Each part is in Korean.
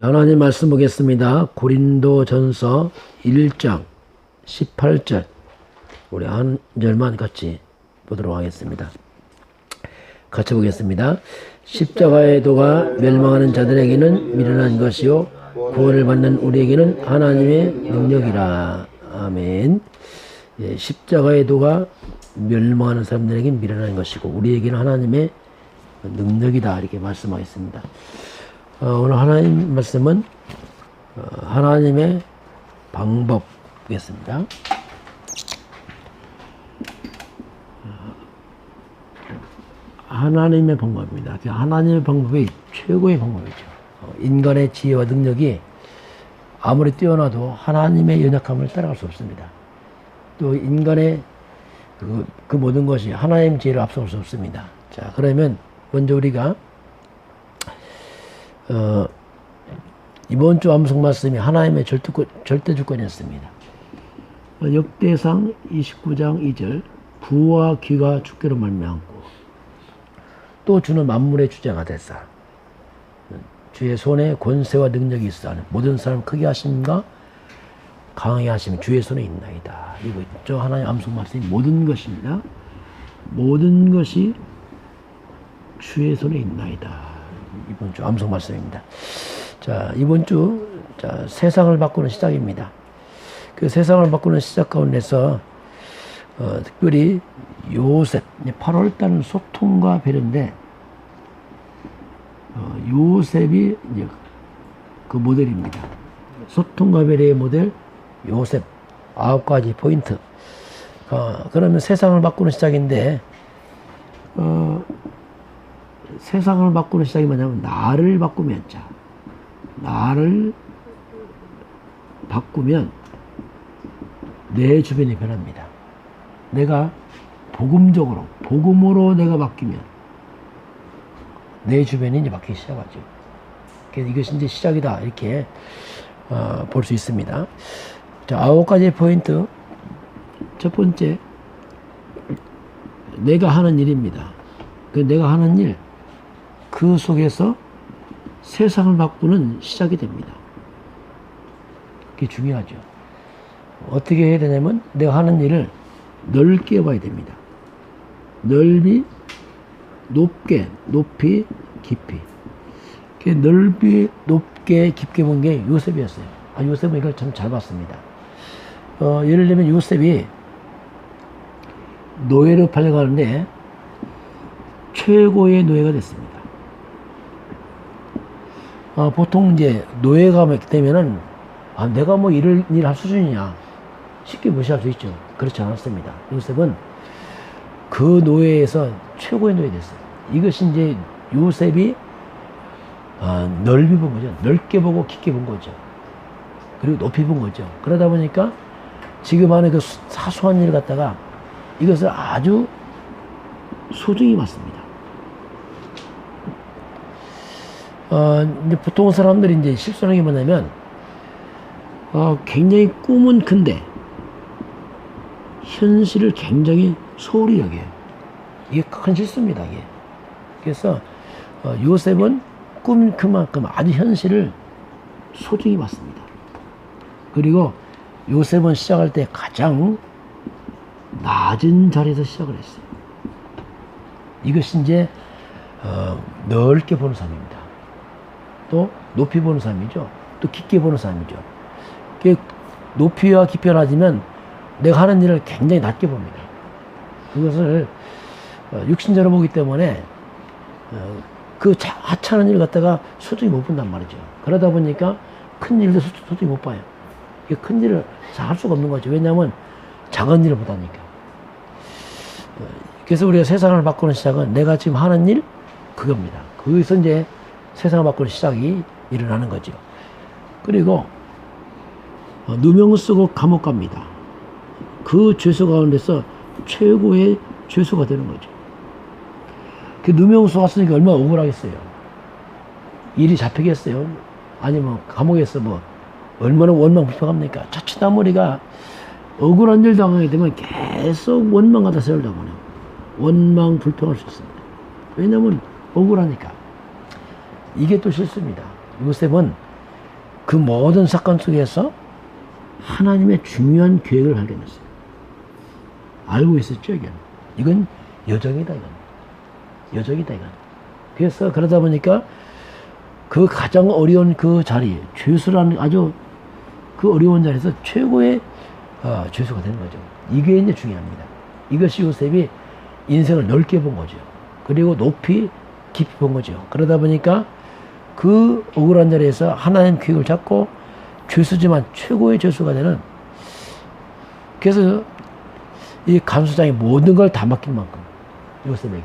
하나님 말씀 보겠습니다. 고린도전서 1장 18절 우리 한 절만 같이 보도록 하겠습니다. 같이 보겠습니다. 십자가의 도가 멸망하는 자들에게는 미련한 것이요 구원을 받는 우리에게는 하나님의 능력이라. 아멘. 예, 십자가의 도가 멸망하는 사람들에게는 미련한 것이고 우리에게는 하나님의 능력이다, 이렇게 말씀하겠습니다. 오늘 하나님 말씀은 하나님의 방법이겠습니다. 하나님의 방법입니다. 하나님의 방법이 최고의 방법이죠. 인간의 지혜와 능력이 아무리 뛰어나도 하나님의 연약함을 따라갈 수 없습니다. 또 인간의 그 모든 것이 하나님의 지혜를 앞서갈 수 없습니다. 자, 그러면 먼저 우리가 이번 주 암송 말씀이 하나님의 절대 주권이었습니다. 역대상 29장 2절 부와 귀가 주께로 말미암고 또 주는 만물의 주자가 됐사. 주의 손에 권세와 능력이 있어 모든 사람 크게 하심과 강하게 하심 주의 손에 있나이다. 이거 있죠. 하나님 암송 말씀이 모든 것입니다. 모든 것이 주의 손에 있나이다. 이번 주 암송 말씀입니다. 자, 이번 주 세상을 바꾸는 시작입니다. 그 세상을 바꾸는 시작 가운데서 특별히 요셉, 8월달은 소통과 배려인데 요셉이 이제 그 모델입니다. 소통과 배려의 모델 요셉 9가지 포인트. 그러면 세상을 바꾸는 시작인데 세상을 바꾸는 시작이 뭐냐면 나를 바꾸면, 나를 바꾸면 내 주변이 변합니다. 내가 복음으로 내가 바뀌면 내 주변이 이제 바뀌기 시작하죠. 그래서 이것이 이제 시작이다, 이렇게 볼 수 있습니다. 자, 9가지 포인트. 첫 번째, 내가 하는 일입니다. 그 내가 하는 일, 그 속에서 세상을 바꾸는 시작이 됩니다. 그게 중요하죠. 어떻게 해야 되냐면 내가 하는 일을 넓게 봐야 됩니다. 넓이, 높이, 깊이. 넓이, 높게, 깊게 본 게 요셉이었어요. 요셉은 이걸 참 잘 봤습니다. 예를 들면 요셉이 노예로 팔려가는데 최고의 노예가 됐습니다. 보통 이제 노예가 되면은 내가 뭐 일을 할 수준이냐 쉽게 무시할 수 있죠. 그렇지 않았습니다. 요셉은 그 노예에서 최고의 노예 됐어요. 이것이 이제 요셉이 넓이 본 거죠. 넓게 보고 깊게 본 거죠. 그리고 높이 본 거죠. 그러다 보니까 지금 하는 그 사소한 일을 갖다가 이것을 아주 소중히 봤습니다. 이제 보통 사람들이 이제 실수하는 게 뭐냐면, 굉장히 꿈은 큰데, 현실을 굉장히 소홀히 여겨요. 이게 큰 실수입니다, 이게. 그래서, 요셉은 꿈은 큰 만큼 아주 현실을 소중히 봤습니다. 그리고 요셉은 시작할 때 가장 낮은 자리에서 시작을 했어요. 이것이 이제, 넓게 보는 삶입니다. 또 높이 보는 삶이죠. 또 깊게 보는 삶이죠. 높이와 깊이가 낮으면 내가 하는 일을 굉장히 낮게 봅니다. 그것을 육신적으로 보기 때문에 그 하찮은 일을 갖다가 소중히 못 본단 말이죠. 그러다 보니까 큰 일도 소중히 못 봐요. 큰 일을 잘 할 수가 없는 거죠. 왜냐하면 작은 일을 보다니까. 그래서 우리가 세상을 바꾸는 시작은 내가 지금 하는 일, 그겁니다. 거기서 이제 세상을 바꾸는 시작이 일어나는 거죠. 그리고 누명 쓰고 감옥 갑니다. 그 죄수 가운데서 최고의 죄수가 되는 거죠. 그 누명 쏘았으니까 얼마나 억울하겠어요. 일이 잡히겠어요. 아니면 감옥에서 뭐 얼마나 원망 불평합니까. 자칫하면 억울한 일 당하게 되면 계속 원망하다 세월다 보내요. 원망 불평할 수 있습니다. 왜냐면 억울하니까. 이게 또 실수입니다. 요셉은 그 모든 사건 속에서 하나님의 중요한 계획을 발견했어요. 알고 있었죠, 이건. 이건 여정이다, 이건. 여정이다, 이건. 그래서 그러다 보니까 그 가장 어려운 그 자리, 죄수라는 아주 그 어려운 자리에서 최고의 죄수가 되는 거죠. 이게 이제 중요합니다. 이것이 요셉이 인생을 넓게 본 거죠. 그리고 높이 깊이 본 거죠. 그러다 보니까 그 억울한 자리에서 하나님 계획을 잡고 죄수지만 최고의 죄수가 되는, 그래서 이 간수장이 모든 걸 다 맡긴 만큼 요셉에게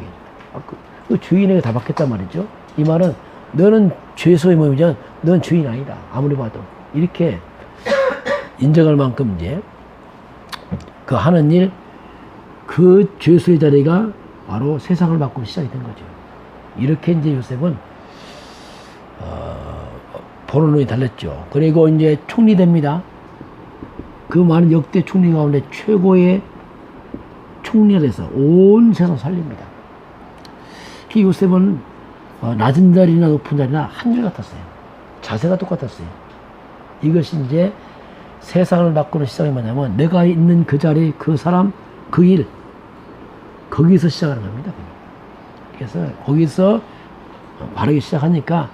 그 주인에게 다 맡겼단 말이죠. 이 말은 너는 죄수의 몸이지만 너는 주인 아니다, 아무리 봐도. 이렇게 인정할 만큼 이제 그 하는 일, 그 죄수의 자리가 바로 세상을 바꾸는 시작이 된 거죠. 이렇게 이제 요셉은 보는 눈이 달렸죠. 그리고 이제 총리 됩니다. 그 많은 역대 총리 가운데 최고의 총리가 돼서 온 세상 살립니다. 그 요셉은 낮은 자리나 높은 자리나 한줄 같았어요. 자세가 똑같았어요. 이것이 이제 세상을 바꾸는 시작이 뭐냐면 내가 있는 그 자리, 그 사람, 그 일, 거기서 시작하는 겁니다. 그래서 거기서 바르게 시작하니까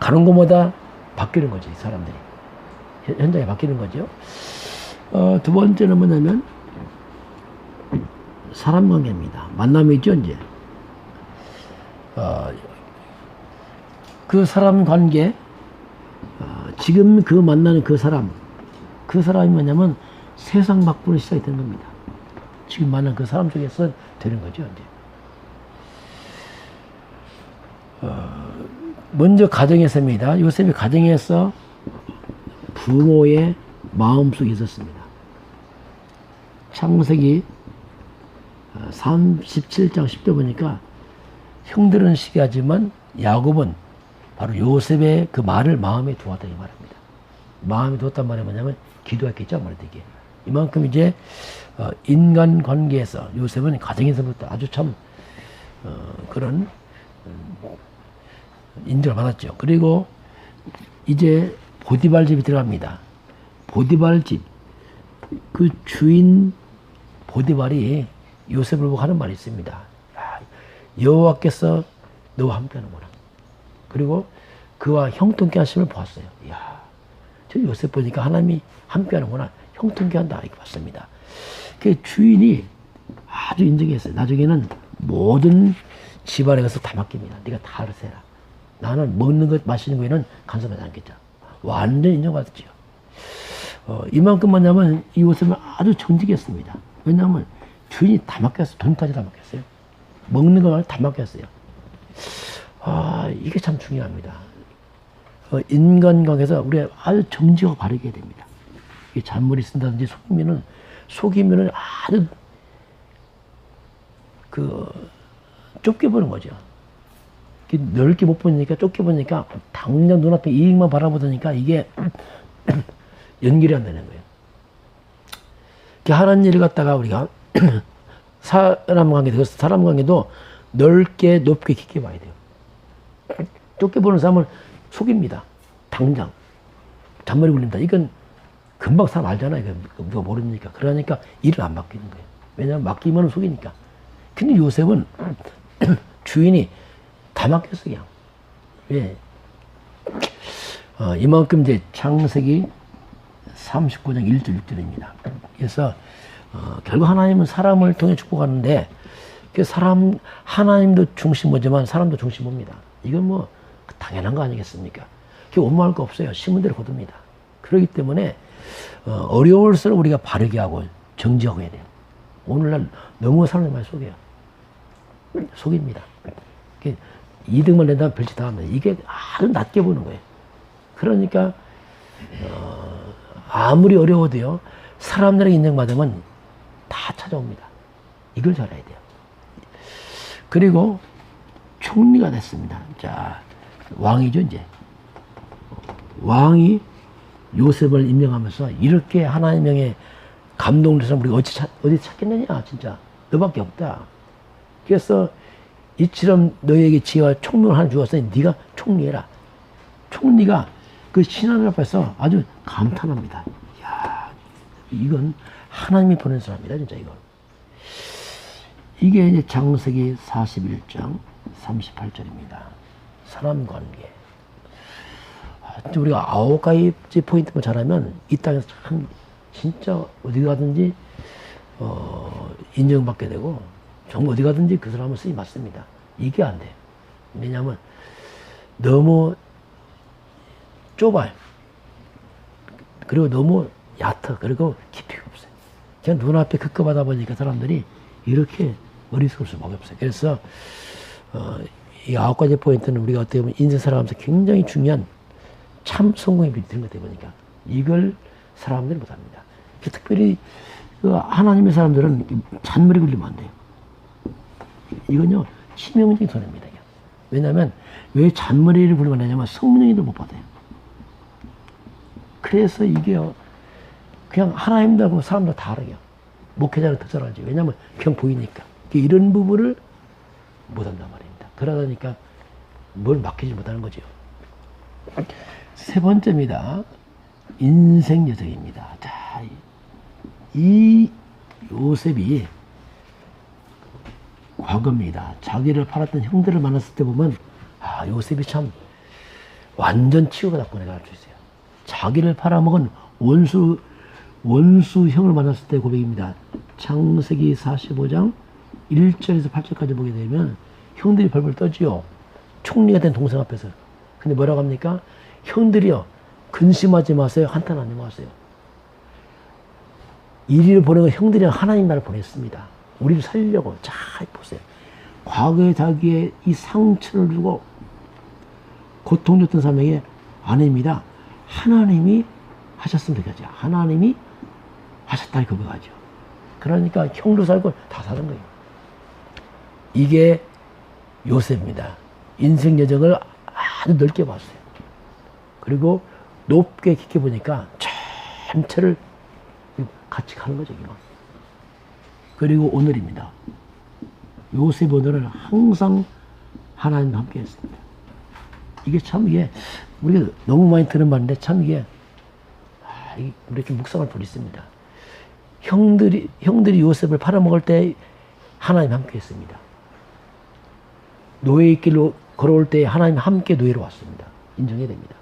가는 곳마다 바뀌는 거죠, 이 사람들이. 현장에 바뀌는 거죠. 두 번째는 뭐냐면 사람 관계입니다. 만남이죠, 이제. 그 사람 관계, 지금 그 만나는 그 사람이 뭐냐면 세상 바꾸는 시작이 되는 겁니다. 지금 만난 그 사람 중에서 되는 거죠, 이제. 먼저 가정에서입니다. 요셉이 가정에서 부모의 마음속에 있었습니다. 창세기 37장 10절 보니까 형들은 시기하지만 야곱은 바로 요셉의 그 말을 마음에 두었다, 이 말입니다. 마음에 두었단 말이 뭐냐면 기도했겠죠, 말이죠, 이게. 이만큼 이제 인간 관계에서 요셉은 가정에서부터 아주 참 그런 인정을 받았죠. 그리고 이제 보디발 집이 들어갑니다. 보디발 집, 그 주인 보디발이 요셉을 보고 하는 말이 있습니다. 여호와께서 너와 함께하는구나. 그리고 그와 형통케 하심을 보았어요. 이야, 저 요셉 보니까 하나님이 함께하는구나, 형통케 한다, 이렇게 봤습니다. 그 주인이 아주 인정했어요. 나중에는 모든 집안에 가서 다 맡깁니다. 네가 다 알아서 해라. 나는 먹는 것, 마시는 거에는 간섭하지 않겠다. 완전 인정받았죠. 이만큼 뭐냐면 이 요셉은 아주 정직했습니다. 왜냐하면 주인이 다 맡겼어요. 돈까지 다 맡겼어요. 먹는 거 다 맡겼어요. 이게 참 중요합니다. 인간관계에서 우리가 아주 정직하고 바르게 됩니다. 이게 잔머리 쓴다든지 속이면은 아주 좁게 보는 거죠. 넓게 못 보니까, 좁게 보니까 당장 눈앞에 이익만 바라보니까 이게 연결이 안 되는 거예요. 하는 일을 갖다가 우리가 사람 관계도 넓게, 높게, 깊게 봐야 돼요. 좁게 보는 사람을 속입니다. 당장. 잔머리 굴린다. 이건 금방 사람 알잖아요. 이거 모릅니까? 그러니까 일을 안 맡기는 거예요. 왜냐하면 맡기면 속이니까. 근데 요셉은 주인이 다 맡겼어, 그냥. 왜? 이만큼 이제 창세기 39장 1절 6절입니다. 그래서 결국 하나님은 사람을 통해 축복하는데 그 하나님도 중심보지만 사람도 중심입니다. 이건 뭐 당연한 거 아니겠습니까? 그게 원망할 거 없어요. 심은 대로 거둡니다. 그렇기 때문에 어려울수록 우리가 바르게 하고 정지하고 해야 돼요. 오늘날 너무 사람들 많이 속여요. 속입니다. 이득만 낸다면 별짓 다 합니다. 이게 아주 낮게 보는 거예요. 그러니까 아무리 어려워도요, 사람들에게 인정받으면 다 찾아옵니다. 이걸 잘 알아야 돼요. 그리고 총리가 됐습니다. 자, 왕이죠, 이제. 왕이 요셉을 임명하면서 이렇게 하나님의 명에 감동돼서 우리가 어디 찾겠느냐, 진짜. 너밖에 없다. 그래서 이처럼 너에게 지혜와 총명을 하나 주었으니 네가 총리해라. 총리가 그 신하들 앞에서 아주 감탄합니다. 야, 이건 하나님이 보낸 사람이다, 진짜 이건. 이게 이제 창세기 41장 38절입니다. 사람 관계. 우리가 9가지 포인트만 잘하면 이 땅에서 참 진짜 어디 가든지 인정받게 되고 정말 어디 가든지 그 사람은 쓰임 맞습니다. 이게 안 돼요. 왜냐하면 너무 좁아요. 그리고 너무 얕아. 그리고 깊이가 없어요. 그냥 눈앞에 급급하다 보니까 사람들이 이렇게 어리석을 수밖에 없어요. 그래서 이 9가지 포인트는 우리가 어떻게 보면 인생 살아가면서 굉장히 중요한 참 성공의 비밀이 되는 것 같아 보니까 이걸 사람들이 못합니다. 특별히 그 하나님의 사람들은 잔머리 굴리면 안 돼요. 이건요 치명적인 손해입니다. 왜냐하면 왜 잔머리를 굴리면 안 되냐면 성령님을 못 받아요. 그래서 이게요 그냥 하나님들하고 사람들 다 다르게 목회자는 더 잘하지. 왜냐하면 그냥 보이니까 이런 부분을 못한단 말입니다. 그러다 보니까 뭘 맡기지 못하는 거죠. 세 번째입니다. 인생 여정입니다. 자, 이 요셉이 과거입니다. 자기를 팔았던 형들을 만났을 때 보면 요셉이 참 완전 치유받았구나 알 수 있어요. 자기를 팔아먹은 원수 형을 만났을 때 고백입니다. 창세기 45장 1절에서 8절까지 보게 되면 형들이 벌벌 떠지요. 총리가 된 동생 앞에서. 근데 뭐라고 합니까? 형들이요 근심하지 마세요. 한탄 하지 마세요. 이리를 보내고 형들이 하나님 나라를 보냈습니다. 우리를 살리려고. 잘 보세요. 과거에 자기의 이 상처를 주고 고통 줬던 사람에게 아닙니다. 하나님이 하셨으면 되겠죠. 하나님이 하셨다 고백하죠. 그러니까 형도 살고 다 사는 거예요. 이게 요셉입니다. 인생 여정을 아주 넓게 봤어요. 그리고 높게 깊게 보니까 전체를 같이 가는 거죠. 그리고 오늘입니다. 요셉 오늘은 항상 하나님과 함께 했습니다. 이게 참 우리가 너무 많이 들은 말인데 참 우리 좀 묵상할 필요 있습니다. 형들이 요셉을 팔아먹을 때 하나님 함께 했습니다. 노예의 길로 걸어올 때 하나님 함께 노예로 왔습니다. 인정해야 됩니다.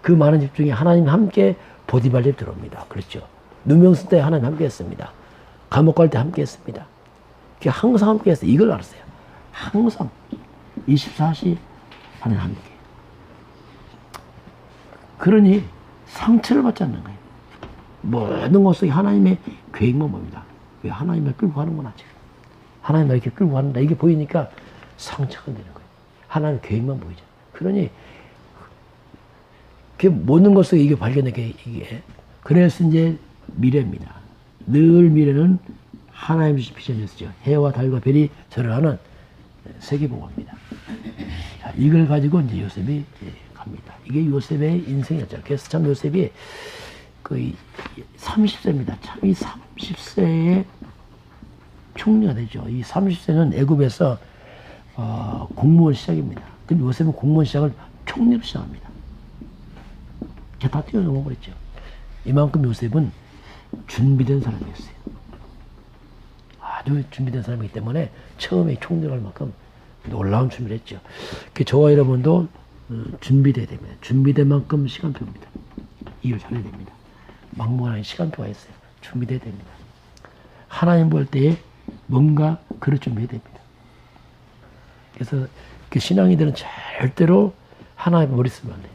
그 많은 집 중에 하나님 함께 보디발 집 들어옵니다. 그렇죠. 누명 쓸 때 하나님 함께 했습니다. 감옥 갈 때 함께 했습니다. 항상 함께 했어요. 이걸 알았어요. 항상 24시 하나님 함께. 그러니 상처를 받지 않는 거예요. 모든 것이 하나님의 계획만 봅니다. 왜 하나님을 끌고 가는구나 지금. 하나님을 이렇게 끌고 가는다. 이게 보이니까 상처가 되는 거예요. 하나님 계획만 보이죠. 그러니 그 모든 것을 이게 발견하게 이게. 그래서 이제 미래입니다. 늘 미래는 하나님 주신 비전이었죠. 해와 달과 별이 절을 하는 세계복음입니다. 이걸 가지고 이제 요셉이 갑니다. 이게 요셉의 인생이었죠. 그래서 참 요셉이 거의 30세입니다. 참 이 30세에 총리가 되죠. 이 30세는 애굽에서 공무원 시작입니다. 근데 요셉은 공무원 시작을 총리로 시작합니다. 다 뛰어넘어 버렸죠. 이만큼 요셉은 준비된 사람이었어요. 아주 준비된 사람이기 때문에 처음에 총리를 할 만큼 놀라운 준비를 했죠. 저와 여러분도 준비돼야 됩니다. 준비된 만큼 시간표입니다. 이걸 잘해야 됩니다. 막무가내 시간표가 있어요. 준비돼야 됩니다. 하나님 볼 때에 뭔가 그럴 준비해야 됩니다. 그래서 그 신앙이들은 절대로 하나님 머리 쓰면 안 돼요.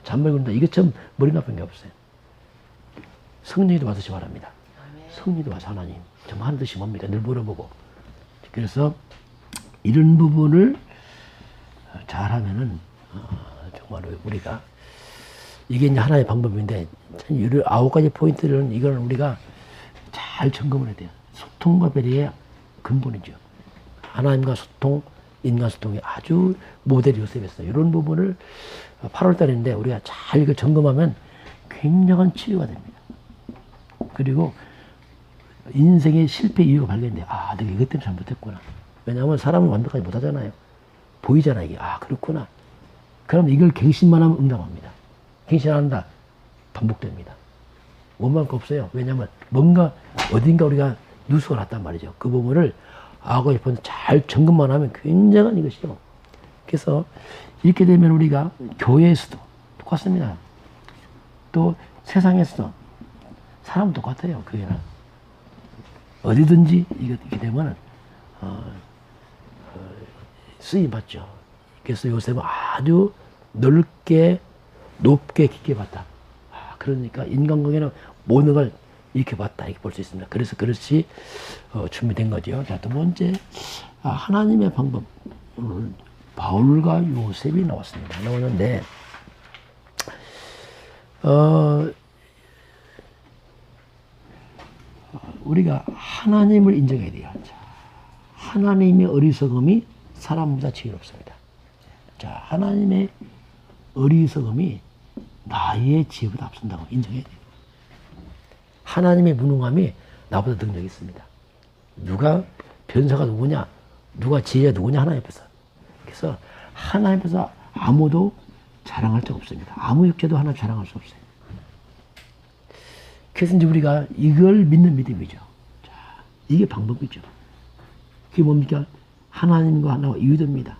잔머리 굴린다. 이게 참 머리 나쁜 게 없어요. 성령이도 와서 바랍니다. 성령이도 와서 하나님 정말 하는 뜻이 뭡니까? 늘 물어보고. 그래서 이런 부분을 잘하면은 정말 우리가 이게 이제 하나의 방법인데 9가지 포인트는 이걸 우리가 잘 점검을 해야 돼요. 소통과 배려의 근본이죠. 하나님과 소통, 인간 소통이 아주 모델이 요셉이었어요. 이런 부분을 8월 달인데 우리가 잘 이걸 점검하면 굉장한 치유가 됩니다. 그리고 인생의 실패 이유가 발견돼. 내가 이것 때문에 잘못했구나. 왜냐하면 사람은 완벽하지 못하잖아요. 보이잖아, 이게. 그렇구나. 그럼 이걸 갱신만 하면 응답합니다. 갱신한다. 반복됩니다. 원망할 거 없어요. 왜냐하면 뭔가 어딘가 우리가 누수가 났단 말이죠. 그 부분을 악어의 번 잘 점검만 하면 굉장한 이것이요. 그래서 이렇게 되면 우리가 교회에서도 똑같습니다. 또 세상에서도 사람은 똑같아요. 교회는 어디든지 이렇게 되면 쓰임 받죠. 그래서 요새는 아주 넓게 높게 깊게 봤다. 그러니까 인간관계는 모든 걸 이렇게 봤다 이렇게 볼 수 있습니다. 그래서 그렇지 준비된 거죠. 자, 두 번째 하나님의 방법. 오늘 바울과 요셉이 나왔습니다. 나오는데 우리가 하나님을 인정해야 돼요. 자, 하나님의 어리석음이 사람보다 지혜롭습니다. 자, 하나님의 어리석음이 나의 지혜보다 앞선다고 인정해야 돼요. 하나님의 무능함이 나보다 능력이 있습니다. 누가 변사가 누구냐, 누가 지혜가 누구냐, 하나님 앞에서. 그래서 하나님 앞에서 아무도 자랑할 적 없습니다. 아무 육체도 하나님 자랑할 수 없어요. 그래서 이제 우리가 이걸 믿는 믿음이죠. 자, 이게 방법이죠. 그게 뭡니까? 하나님과 하나가 이유됩니다.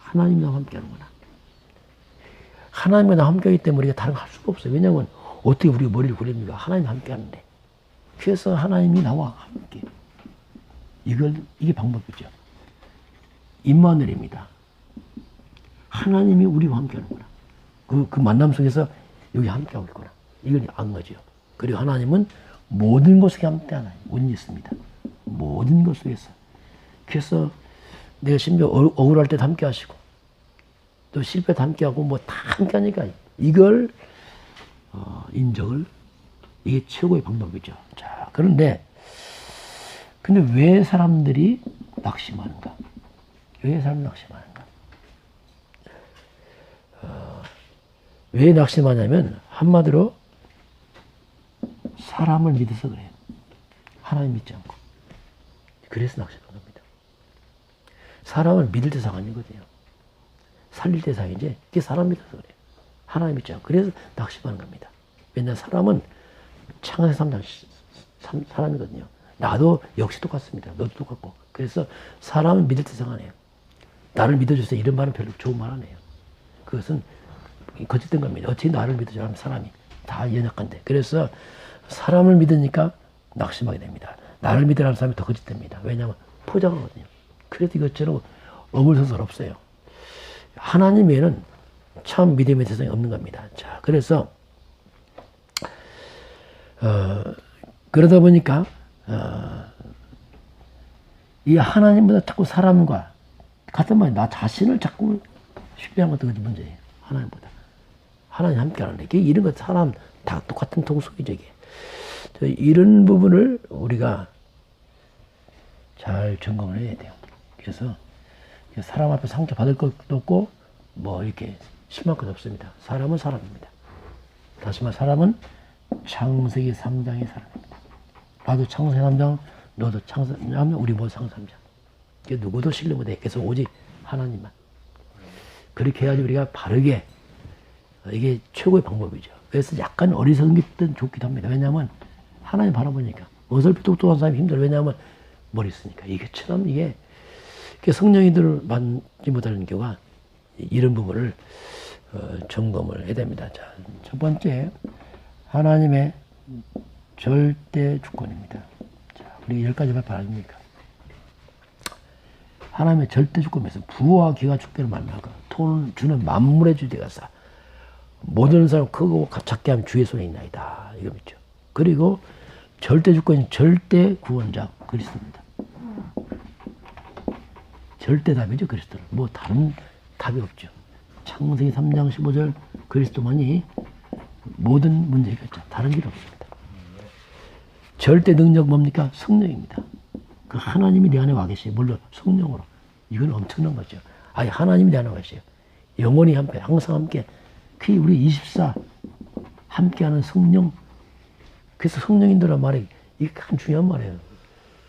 하나님과 함께 하는구나. 하나님과 함께하기 때문에 우리가 다른 거 할 수가 없어요. 왜냐하면 어떻게 우리가 머리를 굴립니까? 하나님과 함께 하는데. 그래서 하나님이 나와 함께. 이게 방법이죠. 임마누엘입니다. 하나님이 우리와 함께 하는구나. 그 만남 속에서 여기 함께 하고 있구나. 이걸 안 거죠. 그리고 하나님은 모든 것에 함께 하나요. 운이 있습니다. 모든 것 속에서. 그래서 내가 심지어 억울할 때도 함께 하시고, 또 실패도 함께 하고, 뭐 다 함께 하니까 이걸, 인정을, 이게 최고의 방법이죠. 자, 근데 왜 사람들이 낙심하는가? 왜 사람들이 낙심하는가? 왜 낙심하냐면, 한마디로, 사람을 믿어서 그래요. 하나님 믿지 않고. 그래서 낙심하는 겁니다. 사람을 믿을 대상 아니거든요. 살릴 대상이지. 그게 사람 믿어서 그래요. 하나님 믿지 않고. 그래서 낙심하는 겁니다. 왜냐하면 사람은 창세 3장 사람이거든요. 나도 역시 똑같습니다. 너도 똑같고. 그래서 사람은 믿을 대상 아니에요. 나를 믿어주세요. 이런 말은 별로 좋은 말 아니에요. 그것은 거짓된 겁니다. 어떻게 나를 믿어주라는 사람이 다 연약한데. 그래서 사람을 믿으니까 낙심하게 됩니다. 나를 믿으라는 사람이 더 거짓됩니다. 왜냐하면 포장하거든요. 그래도 이것처럼 어물소설 없어요. 하나님 외에는 참 믿음의 대상이 없는 겁니다. 자, 그래서 그러다 보니까 이 하나님보다 자꾸 사람과 같은 말이 나 자신을 자꾸 신뢰한 것도 문제예요. 하나님보다. 하나님 함께 하는데 이런 것 사람 다 똑같은 통속이죠. 이게. 이런 부분을 우리가 잘 점검을 해야 돼요. 그래서 사람 앞에 상처 받을 것도 없고 뭐 이렇게 심할 것도 없습니다. 사람은 사람입니다. 다시 말해 사람은 창세기 3장의 사람입니다. 나도 창세기 3장, 너도 창세기 3장, 우리 모두 창세기 3장. 누구도 신뢰 못해. 그래서 오직 하나님만. 그렇게 해야지 우리가 바르게 이게 최고의 방법이죠. 그래서 약간 어리석은 게 좋기도 합니다. 왜냐하면 하나님 바라보니까 어설피 똑똑한 사람이 힘들어요. 왜냐하면 머리 쓰니까. 이게 참 이게 성령이들을 만지 못하는 경우가 이런 부분을 점검을 해야 됩니다. 자, 첫 번째 하나님의 절대 주권입니다. 자, 우리 10가지 발표 아닙니까? 하나님의 절대 주권에서 부와 기가 주권을 만나고 돈을 주는 만물의 주대가사 모든 사람 크고 작게 하면 주의 손에 있나이다. 이거 믿죠. 그리고 절대 주권이 절대 구원자 그리스도입니다. 절대 답이죠. 그리스도는. 뭐 다른 답이 없죠. 창세기 3장 15절 그리스도만이 모든 문제 해결자. 다른 길 없습니다. 절대 능력 뭡니까? 성령입니다. 그 하나님이 내 안에 와 계세요. 물론 성령으로. 이건 엄청난 거죠. 아니 하나님이 내 안에 와 계세요. 영원히 함께 항상 함께. 그게 우리 24 함께하는 성령. 그래서 성령인들란 말이 이게 가장 중요한 말이에요.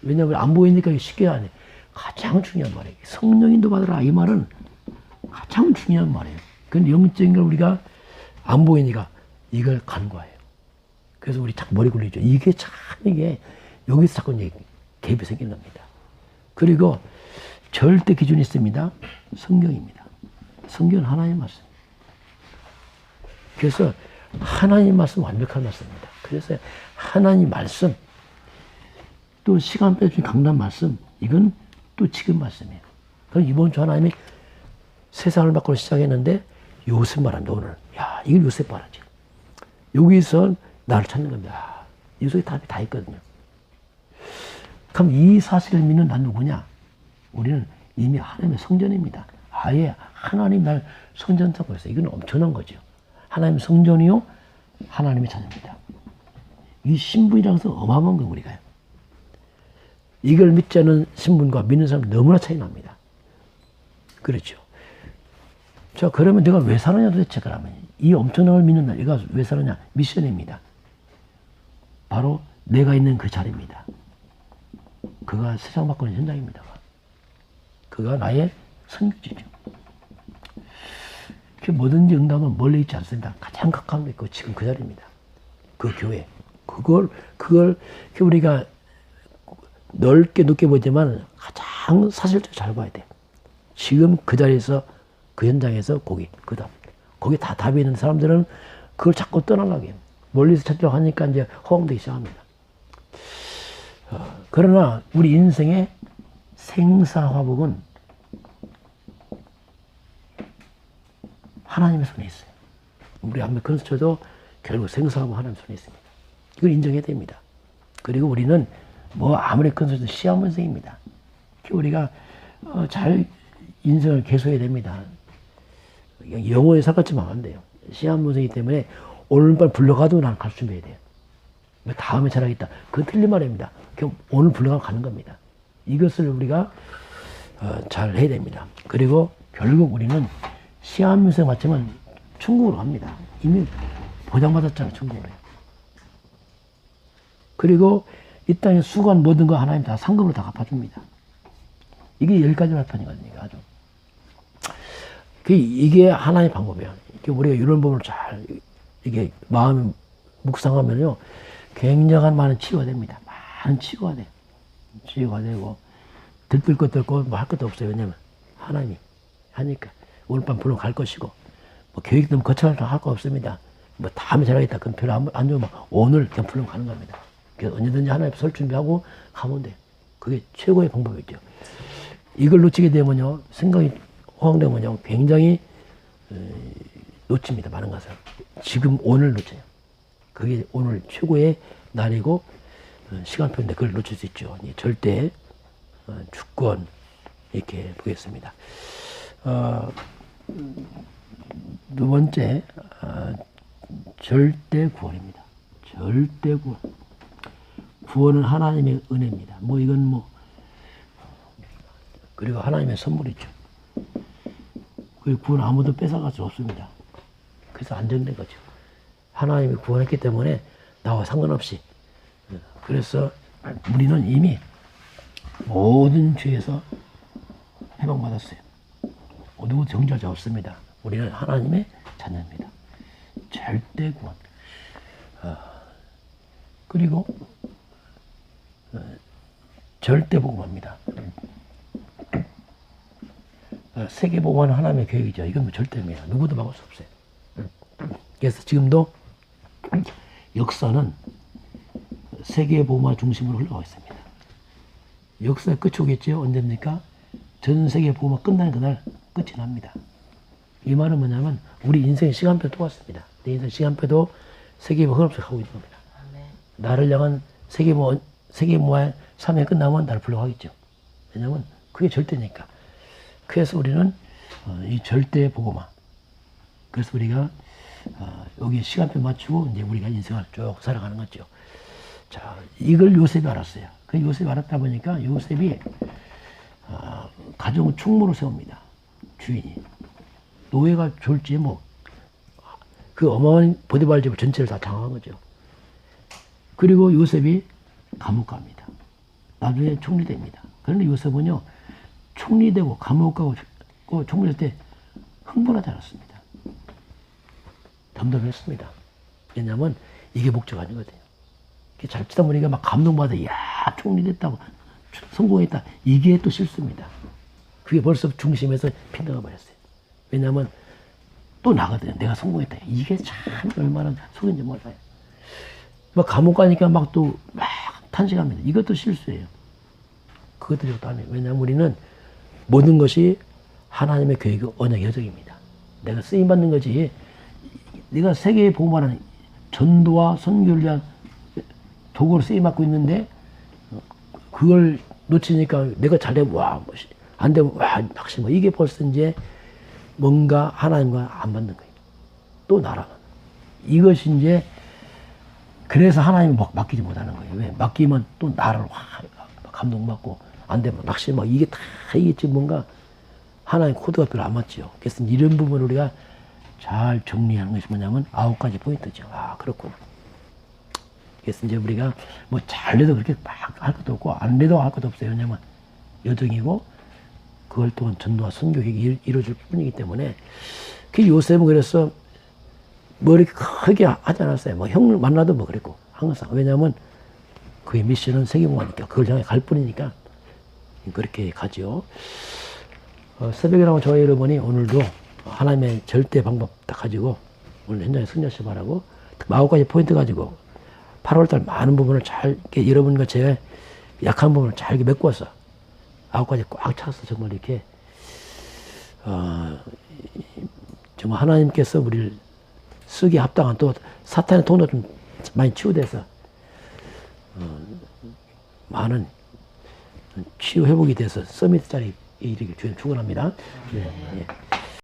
왜냐하면 안 보이니까 쉽게 안 해. 가장 중요한 말이에요. 성령인도 받으라. 이 말은 가장 중요한 말이에요. 그건 영적인 걸 우리가 안 보이니까 이걸 간과해요. 그래서 우리 자꾸 머리 굴리죠. 이게 참 이게 여기서 자꾸 이제 갭이 생기는 겁니다. 그리고 절대 기준이 있습니다. 성경입니다. 성경은 하나님의 말씀. 그래서 하나님 말씀 완벽한 말씀입니다. 그래서 하나님 말씀 또 시간 빼주신 강단 말씀 이건 또 지금 말씀이에요. 그럼 이번 주 하나님이 세상을 바꾸러 시작했는데 요셉 말합니다. 오늘 야 이걸 요셉 말하지. 여기서 나를 찾는 겁니다. 이 속에 답이 다 있거든요. 그럼 이 사실을 믿는 난 누구냐? 우리는 이미 하나님의 성전입니다. 아예 하나님 날 성전 삼고 있어요. 이건 엄청난 거죠. 하나님 성전이요, 하나님의 자녀입니다. 이 신분이라는 것은 어마어마한 거 우리가요. 이걸 믿지 않는 신분과 믿는 사람 너무나 차이 납니다. 그렇죠. 자, 그러면 내가 왜 사느냐 도대체 그러면 이 엄청난 걸 믿는 날, 내가 왜 사느냐? 미션입니다. 바로 내가 있는 그 자리입니다. 그가 세상 바꾸는 현장입니다. 그가 나의 선교지죠. 뭐든지 응답은 멀리 있지 않습니다. 가장 가까운 데 있고 지금 그 자리입니다. 그 교회. 그걸 우리가 넓게 높게 보지만 가장 사실적으로 잘 봐야 돼. 지금 그 자리에서 그 현장에서 거기 다 답이 있는 사람들은 그걸 자꾸 떠나려고 해요. 멀리서 찾으려고 하니까 이제 허황되기 시작합니다. 그러나 우리 인생의 생사화복은 하나님의 손에 있어요. 우리 아무리 큰 수쳐도 결국 생사화복 하나님의 손에 있습니다. 이걸 인정해야 됩니다. 그리고 우리는 뭐 아무리 큰 수쳐도 시한문생입니다. 우리가 잘 인생을 개소해야 됩니다. 영어에 살것지만 안 돼요. 시한문생이기 때문에 오늘 밤 불러가도 난 갈 준비해야 돼요. 다음에 잘하겠다. 그건 틀린 말입니다. 그냥 오늘 불러가 가는 겁니다. 이것을 우리가 잘 해야 됩니다. 그리고 결국 우리는 시한문생 맞지만 천국으로 갑니다. 이미 보장받았잖아요. 천국으로. 그리고 이 땅에 수고한 모든 거 하나님 다 상금으로 다 갚아줍니다. 이게 10가지 말판이거든요. 아주. 이게 하나의 방법이에요. 우리가 이런 법을 잘 이게 마음에 묵상하면요. 굉장한 많은 치유가 됩니다. 많은 치유가 돼. 치유가 되고 들뜰 것도 없고 뭐 할 것도 없어요. 왜냐면 하나님이 하니까 오늘 밤 불러 갈 것이고 뭐 계획도 거창할 거 없습니다. 뭐 다음에 잘하겠다. 그럼 별로 안 좋으면 오늘 그냥 불러 가는 겁니다. 그래서 언제든지 하나님 설 준비하고 가면 돼. 그게 최고의 방법이죠. 이걸 놓치게 되면요. 생각이 호황되면요. 굉장히 놓칩니다. 많은 것을. 지금 오늘 놓쳐요. 그게 오늘 최고의 날이고 시간표인데 그걸 놓칠 수 있죠. 절대 주권 이렇게 보겠습니다. 두 번째 절대 구원입니다. 절대 구원. 구원은 하나님의 은혜입니다. 뭐 이건 뭐 그리고 하나님의 선물이죠. 그 구원 아무도 뺏어갈 수 없습니다. 그래서 안정된 거죠. 하나님이 구원했기 때문에 나와 상관없이. 그래서 우리는 이미 모든 죄에서 해방받았어요. 누구 정죄자 없습니다. 우리는 하나님의 자녀입니다. 절대 구원. 그리고 절대 복음합니다. 세계 복음은 하나님의 계획이죠. 이건 뭐 절대입니다. 누구도 막을 수 없어요. 그래서 지금도 역사는 세계 복음화 중심으로 흘러가고 있습니다. 역사의 끝이 오겠죠. 언제입니까? 전 세계 복음화 끝나는 그날 끝이 납니다. 이 말은 뭐냐면 우리 인생의 시간표 똑같습니다. 내 인생 시간표도 세계 복음화 가고 있는 겁니다. 나를 향한 세계 복음화의 3회 끝나면 나를 불러가겠죠. 왜냐면 그게 절대니까. 그래서 우리는 이 절대 복음화. 그래서 우리가 여기 시간표 맞추고 이제 우리가 인생을 쭉 살아가는 거죠. 자, 이걸 요셉이 알았어요. 그 요셉이 알았다 보니까 요셉이 가정을 충무로 세웁니다. 주인이. 노예가 졸지 뭐. 그 어마어마한 보디발 집을 전체를 다 장악한 거죠. 그리고 요셉이 감옥 갑니다. 나중에 총리됩니다. 그런데 요셉은요, 총리되고 감옥 가고 총리될 때 흥분하지 않았습니다. 감동을 했습니다. 왜냐하면 이게 목적 아니거든요. 잘 치다 보니까 막 감동받아. 야, 총리 됐다고. 성공했다. 이게 또 실수입니다. 그게 벌써 중심에서 핀다가 버렸어요. 왜냐하면 또 나거든요. 내가 성공했다. 이게 참 얼마나 속인지 몰라요. 막 감옥 가니까 막 또 막 탄식합니다. 이것도 실수예요. 그것도 이것도 아니에요. 왜냐하면 우리는 모든 것이 하나님의 계획의 언약의 여정입니다. 내가 쓰임받는 거지. 내가 세계에 복음하는 전도와 선교를 위한 도구로 쓰임받고 있는데 그걸 놓치니까 내가 잘되면 와, 안 되면 와, 확실히 뭐 이게 벌써 이제 뭔가 하나님과 안 맞는 거예요. 또 나라만. 이것이 이제 그래서 하나님이 맡기지 못하는 거예요. 왜? 맡기면 또 나를 감동받고 안 되면 확실히 막 이게 다 이게 지금 뭔가 하나님 코드가 별로 안 맞죠. 그래서 이런 부분을 우리가 잘 정리하는 것이 뭐냐면 9가지 포인트죠. 아, 그렇구나. 그래서 이제 우리가 뭐 잘해도 그렇게 막 할 것도 없고 안 해도 할 것도 없어요. 왜냐면 여정이고 그걸 또한 전도와 선교가 이루어질 뿐이기 때문에 그 요셉은 그래서 뭐 이렇게 크게 하지 않았어요. 뭐 형을 만나도 뭐 그랬고 항상. 왜냐면 그의 미션은 세계공화니까 그걸 향해 갈 뿐이니까 그렇게 가죠. 새벽에 나온 저와 여러분이 오늘도 하나님의 절대 방법 딱 가지고 오늘 현장에 승리하시기 바라고 9가지 포인트 가지고 8월달 많은 부분을 잘 이렇게 여러분과 제 약한 부분을 잘 이렇게 메꿔서 9가지 꽉 차서 정말 이렇게 정말 하나님께서 우리를 쓰기에 합당한 또 사탄의 통로 좀 많이 치유돼서 많은 치유 회복이 돼서 서밋 자리에 이르길 주님 축원합니다. 네, 네.